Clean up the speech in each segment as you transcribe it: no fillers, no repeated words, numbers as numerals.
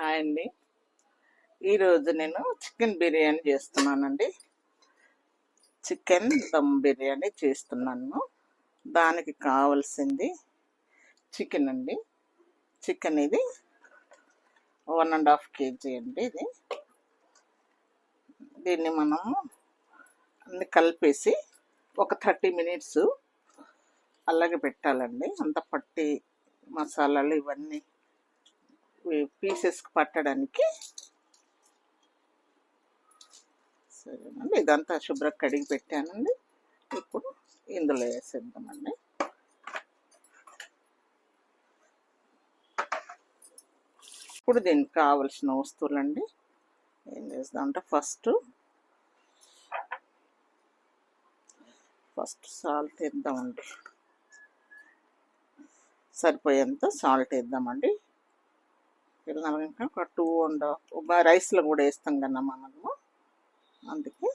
Hi అండి. ఈరోజు నేను చికెన్ బిర్యానీ చేస్తున్నానండి. చికెన్ దమ్ బిర్యానీ చేస్తున్నాను. దానికి కావాల్సింది చికెన్ అండి. చికెన్ ఇది 1.5 kg అండి. దీన్ని మనము అన్ని కలిపేసి ఒక 30 minutes అలాగే పెట్టాలండి. అంత పట్టి మసాలాలు ఇవన్నీ పీసెస్కి పట్టడానికి. సరేనండి, ఇదంతా శుభ్రంగా కడిగి పెట్టానండి. ఇప్పుడు ఇందులో వేసేద్దామండి. ఇప్పుడు దీనికి కావలసిన వస్తువులండి ఏం చేద్దామంటే ఫస్ట్ సాల్ట్ వేద్దామండి. సరిపోయేంత సాల్ట్ వేద్దామండి. ఇంకా ఒక 2.5 రైస్లో కూడా వేస్తాం కన్నా మనము, అందుకే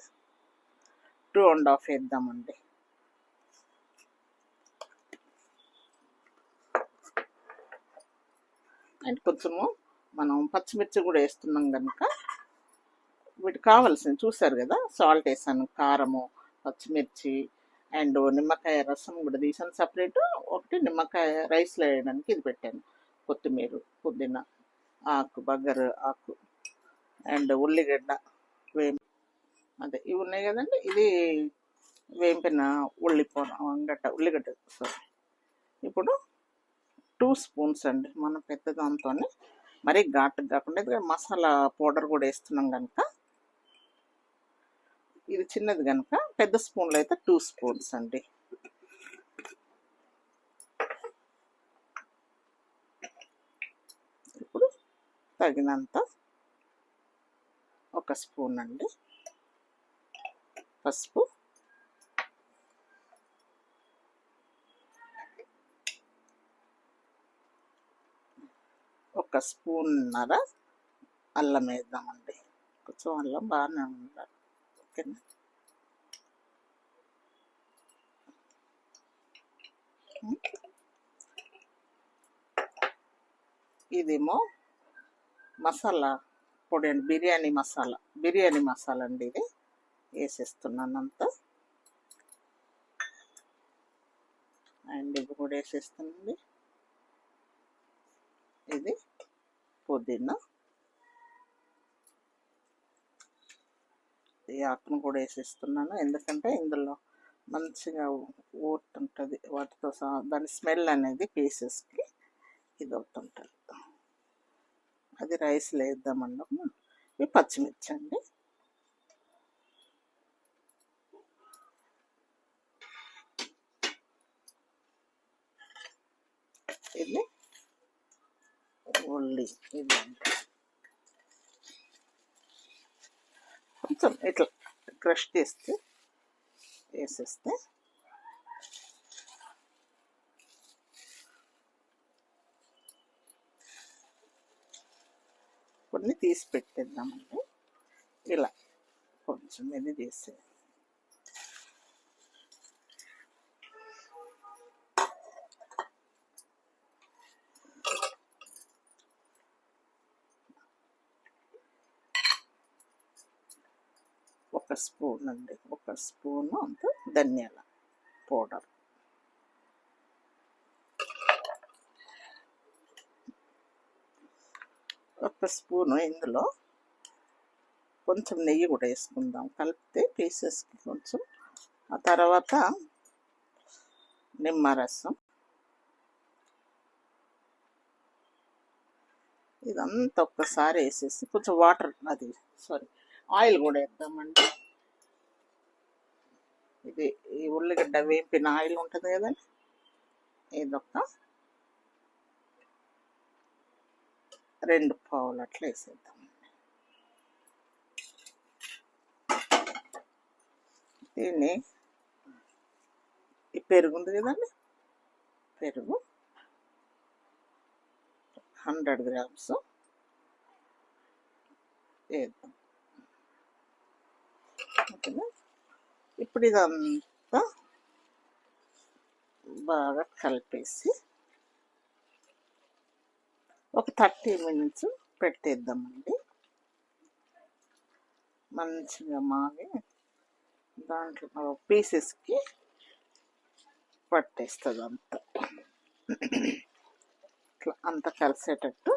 2.5 వేద్దామండి. అండ్ కొంచెము మనం పచ్చిమిర్చి కూడా వేస్తున్నాం కనుక వీటికి కావాల్సింది చూసారు కదా. సాల్ట్ వేసాను, కారము, పచ్చిమిర్చి అండ్ నిమ్మకాయ రసం కూడా తీసాను సపరేట్. ఒకటి నిమ్మకాయ రైస్లో వేయడానికి ఇది పెట్టాను. కొత్తిమీర, పుదీనా ఆకు, బగ్గరు ఆకు అండ్ ఉల్లిగడ్డ అదే ఇవి ఉన్నాయి కదండి. ఇది వేంపిన ఉల్లిగడ్డ సారీ. ఇప్పుడు 2 స్పూన్స్ అండి. మనం పెద్ద దాంతో మరీ ఘాటుగా కాకుండా, ఇది మసాలా పౌడర్ కూడా వేస్తున్నాం కనుక ఇది చిన్నది కనుక పెద్ద స్పూన్లో అయితే 2 స్పూన్స్ అండి. ఇప్పుడు తగినంత 1 స్పూన్ అండి పసుపు, 1 స్పూన్నర అల్లం వేద్దామండి. కొంచెం అల్లం బాగానే ఉండాలి, ఓకేనా. ఇదేమో మసాలా పొడి అండి, బిర్యానీ మసాలా అండి. ఇది వేసేస్తున్నాను అంతా. అండ్ ఇది కూడా వేసేస్తానండి. ఇది పుదీనా, ఈ ఆకును కూడా వేసేస్తున్నాను. ఎందుకంటే ఇందులో మంచిగా ఊరుతుంటుంది వాటితో సహా, దాని స్మెల్ అనేది పీసెస్కి ఇది అవుతుంటుంది. అది రైస్లో వేద్దామన్నాము. ఇవి పచ్చిమిర్చి అండి. ఇది ఉల్లి, ఇది కొంచెం ఇట్లా క్రష్ చేస్తే వేసేస్తే కొన్ని తీసి పెట్టేద్దామండి. ఇలా కొంచెం ఇది చేసే ఒక స్పూన్ అండి, 1 స్పూను అంత ధనియాల పౌడర్, ఒక స్పూను. ఇందులో కొంచెం నెయ్యి కూడా వేసుకుందాం, కలిపితే పీసెస్కి కొంచెం. ఆ తర్వాత నిమ్మరసం, ఇదంతా ఒక్కసారి వేసేసి కొంచెం వాటర్ ఆయిల్ కూడా వేద్దామండి. ఇది ఈ ఉల్లిగడ్డ వేపిన ఆయిల్ ఉంటుంది కదండి, ఇదొక 2 పావులు అట్లా వేసేద్దామండి. దీన్ని ఈ పెరుగు ఉంది కదండి, పెరుగు 100 grams వేద్దాం, ఓకేనా. ఇప్పుడు ఇదంతా బాగా కలిపేసి ఒక 30 minutes పెట్టేద్దామండి. మంచిగా మాగి దాంట్లో పీసెస్కి పట్టేస్తుంది అంతా, ఇట్లా అంతా కలిసేటట్టు.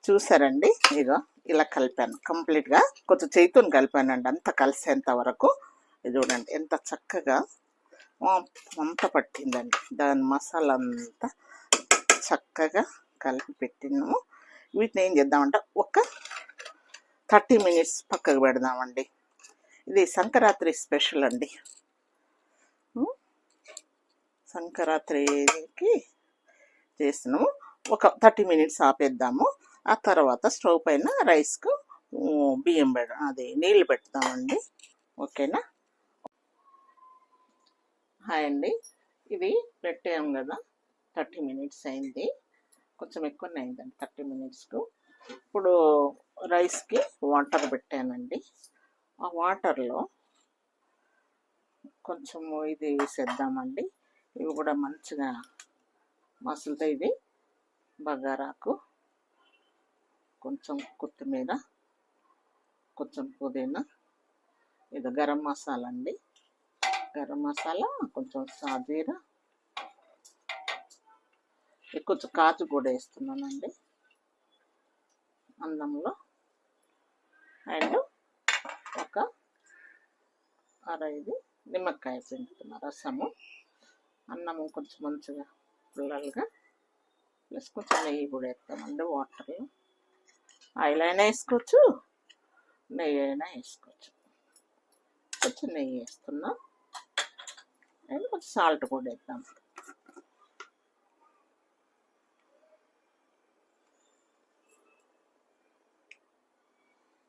చూసారండి, ఇగో ఇలా కలిపాను కంప్లీట్గా. కొంచెం చేతితో కలిపానండి అంతా కలిసేంత వరకు. ఇది చూడండి ఎంత చక్కగా అంత పట్టిందండి. దాని మసాలా అంతా చక్కగా కలిపి పెట్టినాము. వీటిని ఏం చేద్దామంటే ఒక 30 minutes పక్కకు పెడదామండి. ఇది సంక్రాంతి స్పెషల్ అండి. సంక్రాంతికి చేస్తున్నాము. ఒక 30 minutes ఆపేద్దాము. ఆ తర్వాత స్టవ్ పైన రైస్కు బియ్యం నీళ్ళు పెడతామండి. ఓకేనా? హాయ్ అండి, ఇది పెట్టాము కదా 30 minutes అయింది. కొంచెం ఎక్కువనే అయిందండి 30 minutesకు. ఇప్పుడు రైస్కి వాటర్ పెట్టానండి. ఆ వాటర్లో కొంచెం ఇది వేసేద్దామండి. ఇవి కూడా మంచిగా మసులుతాయి. ఇది బగారాకు, కొంచెం కొత్తిమీర, కొంచెం పుదీనా, ఇది గరం మసాలా అండి. గరం మసాలా, కొంచెం సాజీరా, కొంచెం కాజు కూడా వేస్తున్నానండి అన్నంలో. అండ్ ఒక 6 నిమ్మకాయ పిండుతున్న రసము. అన్నము కొంచెం మంచిగా పుల్లలుగా, ప్లస్ కొంచెం నెయ్యి కూడా వేస్తామండి వాటర్లో. ఆయిల్ అయినా వేసుకోవచ్చు, నెయ్యి అయినా వేసుకోవచ్చు. కొంచెం నెయ్యి వేస్తున్నా అండ్ కొంచెం సాల్ట్ కూడా వేద్దాం.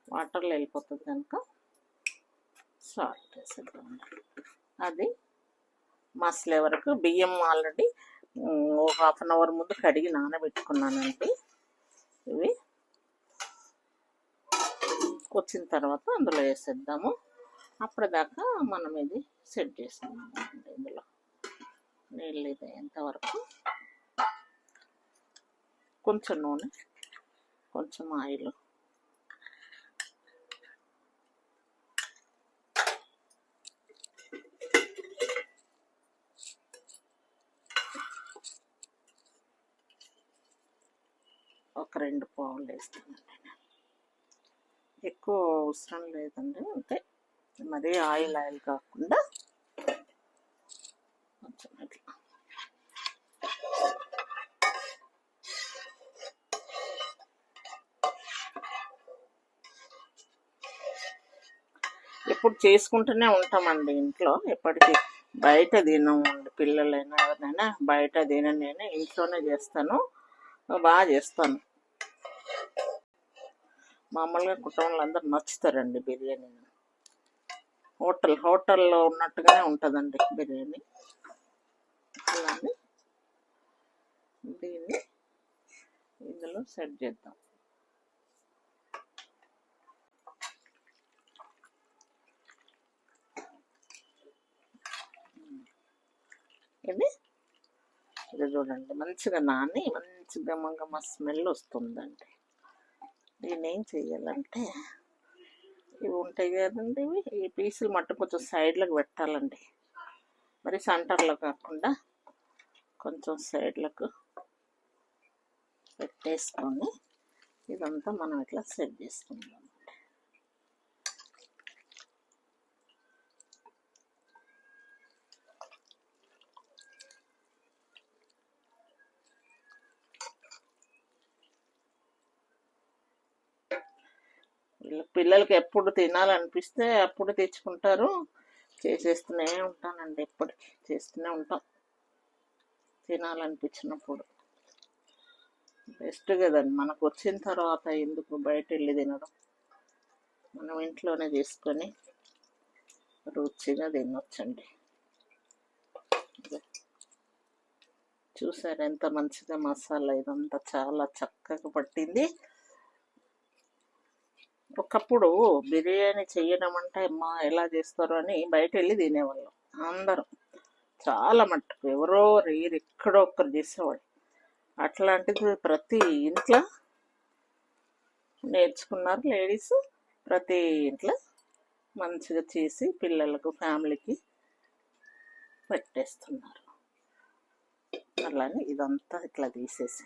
వాటర్లో వెళ్ళిపోతుంది కనుక సాల్ట్ వేసేద్దాం. అది మసలే వరకు బియ్యం ఆల్రెడీ ఒక 1/2 hour ముందు కడిగి నానబెట్టుకున్నానండి. ఇవి వచ్చిన తర్వాత అందులో వేసేద్దాము. అప్పటిదాకా మనం ఇది సెట్ చేసుకున్నాము. ఇందులో నీళ్ళు ఇది అయ్యేంతవరకు కొంచెం నూనె, కొంచెం ఆయిల్, ఒక 2 పావులు వేస్తున్నాను. ఎక్కువ అవసరం లేదండి, అంటే మరీ ఆయిల్ కాకుండా కొంచెం ఇట్లా. ఎప్పుడు చేసుకుంటూనే ఉంటామండి ఇంట్లో, ఎప్పటికీ బయట తినమండి. పిల్లలైనా ఎవరినైనా బయట తినను, నేను ఇంట్లోనే చేస్తాను, బాగా చేస్తాను. మామూలుగా కుటుంబంలో అందరూ నచ్చుతారండి బిర్యానీ. హోటల్లో ఉన్నట్టుగానే ఉంటుందండి బిర్యానీ. అలానే దీన్ని ఇందులో సెట్ చేద్దాం. ఇది చూడండి మంచిగా నాని మంచిగా గమ్మ స్మెల్ వస్తుందండి. దీన్ని ఏం చెయ్యాలంటే ఇవి ఉంటాయి కదండి, ఈ పీసులు మట్టు కొంచెం సైడ్లకు పెట్టాలండి. మరి సెంటర్లో కాకుండా కొంచెం సైడ్లకు పెట్టేసుకొని ఇదంతా మనం ఇట్లా సెట్ చేసుకుందాం. పిల్లలకి ఎప్పుడు తినాలనిపిస్తే అప్పుడు తెచ్చుకుంటారు. చేసేస్తూనే ఉంటానండి, ఎప్పటికీ చేస్తూనే ఉంటాం తినాలనిపించినప్పుడు. బెస్ట్ కదండి, మనకు వచ్చిన తర్వాత ఎందుకు బయట వెళ్ళి తినడం, మనం ఇంట్లోనే చేసుకొని రుచిగా తినొచ్చండి. చూసారు ఎంత మంచిగా మసాలా ఇదంతా చాలా చక్కగా పట్టింది. ఒకప్పుడు బిర్యానీ చేయడం అంటే అమ్మా ఎలా చేస్తారు అని బయట వెళ్ళి తినేవాళ్ళం అందరం. చాలా మట్టుకు ఎవరో రేరు ఎక్కడో ఒక్కరు చేసేవాడు. అట్లాంటిది ప్రతి ఇంట్లో నేర్చుకున్నారు లేడీస్. ప్రతి ఇంట్లో మంచిగా చేసి పిల్లలకు ఫ్యామిలీకి పెట్టేస్తున్నారు. అలానే ఇదంతా ఇట్లా తీసేసి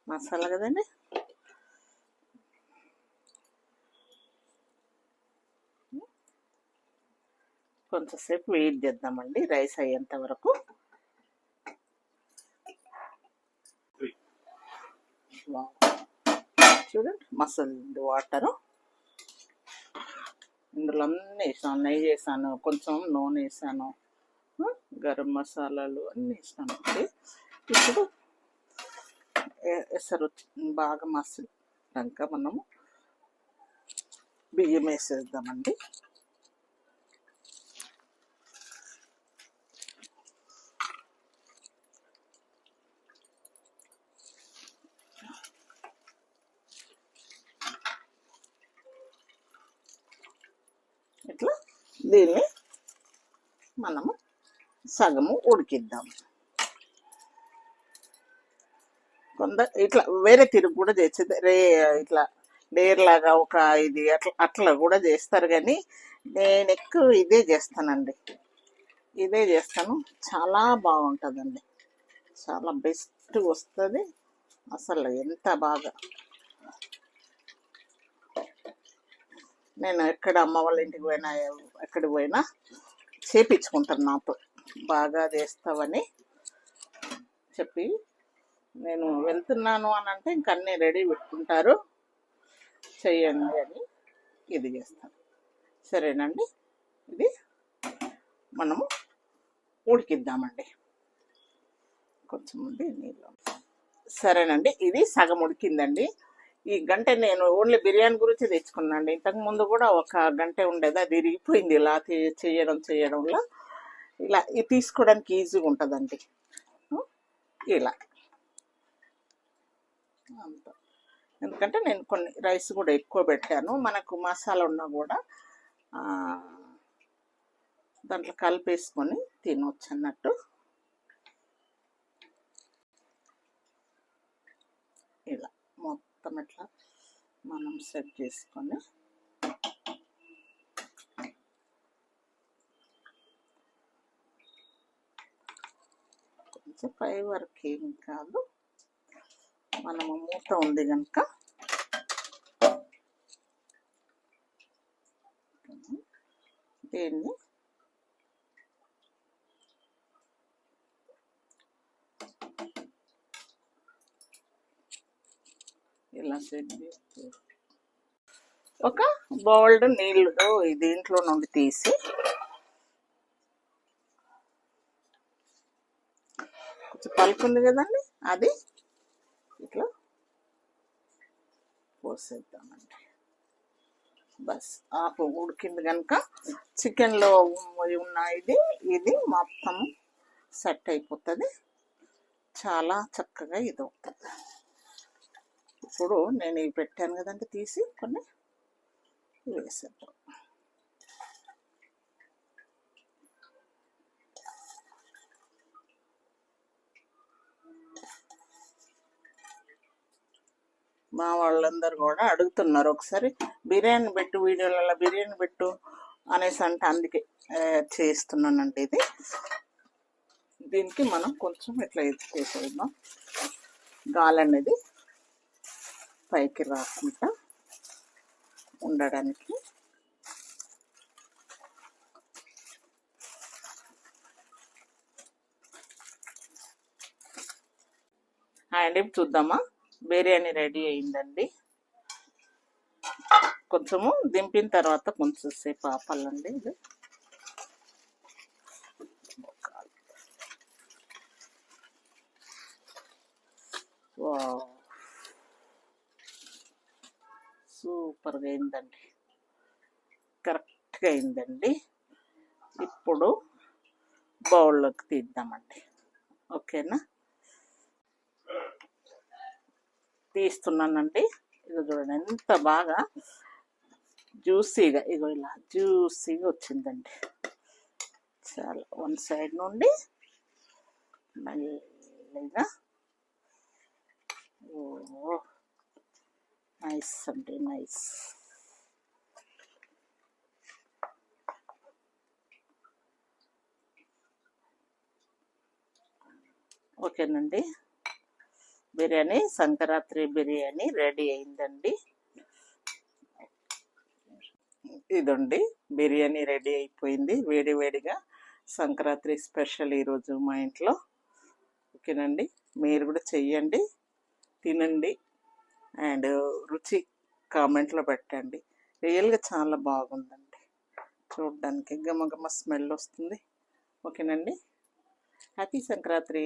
మసాలా కదండి, కొంచెంసేపు వెయిట్ చేద్దామండి రైస్ అయ్యేంత వరకు. చూడండి మసాలా వాటరు ఇందులో అన్నీ వేసాను, నెయ్యి వేసాను, కొంచెం నూనె వేసాను, గరం మసాలాలు అన్నీ వేసాను అండి. ఇప్పుడు ఎసరు బాగా మసాక మనము బియ్యం వేసేద్దామండి. ఇట్లా దీన్ని మనము సగము ఉడికిద్దాం. ఇట్లా వేరే తిరుగు కూడా చేసేది ఇట్లా డేర్లాగా ఒక ఇది అట్లా కూడా చేస్తారు, కానీ నేను ఎక్కువ ఇదే చేస్తానండి. ఇదే చేస్తాను, చాలా బాగుంటుందండి, చాలా బెస్ట్ వస్తుంది అసలు. ఎంత బాగా నేను ఎక్కడ అమ్మ వాళ్ళ ఇంటికి పోయినా ఎక్కడికి పోయినా చేపించుకుంటాను నాతో, బాగా చేస్తావని చెప్పి. నేను వెళ్తున్నాను అని అంటే ఇంక అన్నీ రెడీ పెట్టుకుంటారు, చెయ్యండి అని ఇది చేస్తాను. సరేనండి, ఇది మనము ఉడికిద్దామండి కొంచెం నీళ్ళు. సరేనండి, ఇది సగం ఉడికిందండి. ఈ గంట నేను ఓన్లీ బిర్యానీ గురించి తెచ్చుకున్నాండి. ఇంతకుముందు కూడా ఒక గంట ఉండేది, అది విరిగిపోయింది ఇలా చేయడంలో. ఇలా ఇది తీసుకోవడానికి ఈజీగా ఉంటుందండి. ఇలా అంత, ఎందుకంటే నేను కొన్ని రైస్ కూడా ఎక్కువ పెట్టాను, మనకు మసాలా ఉన్నా కూడా దాంట్లో కలిపేసుకొని తినవచ్చు అన్నట్టు. ఇలా మొత్తం ఇట్లా మనం సెట్ చేసుకొని కొంచెం పై వరకు ఏం కాదు, మనము మూత ఉంది కనుక దీన్ని ఇలా సెట్ చేసి ఒక బౌల్డ్ నీళ్ళు దీంట్లో నుండి తీసి కొంచెం పలుకుంది కదండి, అది ఇట్లా పోసేద్దామండి. బస్ ఆపు ఉడికింది కనుక చికెన్లో ఉన్న ఇది మొత్తం సెట్ అయిపోతుంది, చాలా చక్కగా ఇది అవుతుంది. ఇప్పుడు నేను ఇవి పెట్టాను కదండి, తీసి కొన్ని వేసేద్దాం. మా వాళ్ళందరూ కూడా అడుగుతున్నారు, ఒకసారి బిర్యానీ పెట్టు, వీడియోలలో బిర్యానీ పెట్టు అనేసి అంటే అందుకే చేస్తున్నానండి. ఇది దీనికి మనం కొంచెం ఇట్లా చేసేద్దాం, గాలి అనేది పైకి రాకుండా ఉండడానికి. అండి చూద్దామా, బిర్యానీ రెడీ అయిందండి. కొంచెము దింపిన తర్వాత కొంచెం సేపు ఆపాలండి. ఇది సూపర్గా అయిందండి, కరెక్ట్గా అయిందండి. ఇప్పుడు బౌల్లోకి తీద్దామండి, ఓకేనా? తీస్తున్నానండి. ఇది చూడండి ఎంత బాగా జ్యూసీగా, ఇగో ఇలా జ్యూసీగా వచ్చిందండి, చాలా వన్ సైడ్ నుండి మెల్లగా. ఓ నైస్ అంటే నైస్. ఓకేనండి, బిర్యానీ సంక్రాంతి బిర్యానీ రెడీ అయిందండి. ఇదండి బిర్యానీ రెడీ అయిపోయింది వేడి వేడిగా. సంక్రాంతి స్పెషల్ ఈరోజు మా ఇంట్లో. ఓకేనండి, మీరు కూడా చెయ్యండి, తినండి, అండ్ రుచి కామెంట్లో పెట్టండి. రియల్గా చాలా బాగుందండి, చూడడానికి గమ గమ స్మెల్ వస్తుంది. ఓకేనండి, హ్యాపీ సంక్రాంతి.